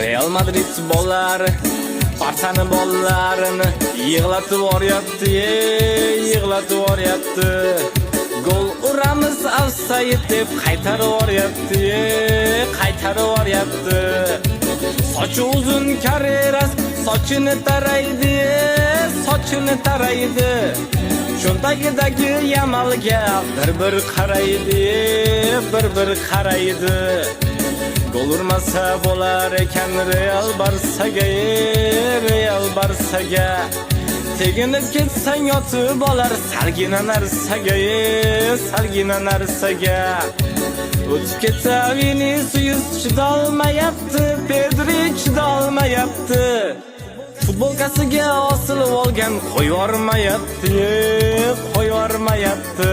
Real Madrid bollar Barçani bollarini yig'latib yuboryapti, yig'latib yuboryapti. Gol uramiz offside deb qaytarib yuboryapti, qaytarib yuboryapti. Sochi uzun Carreras sochini taraydi, sochini taraydi. Cho'ntagidagi Yamalga bir qaraydi, bir qaraydi. Gol urmasa bo'lar ekan Real Barsaga, Real Barsaga. Teginib ketsang yotib olar salgina narsaga, salgina narsaga. O'tib ketsa Vinicius chidolmayapti, Pedri chidolmayapti. Futbolkasiga osilib olgan qo'yvormayapti, qo'yvormayapti.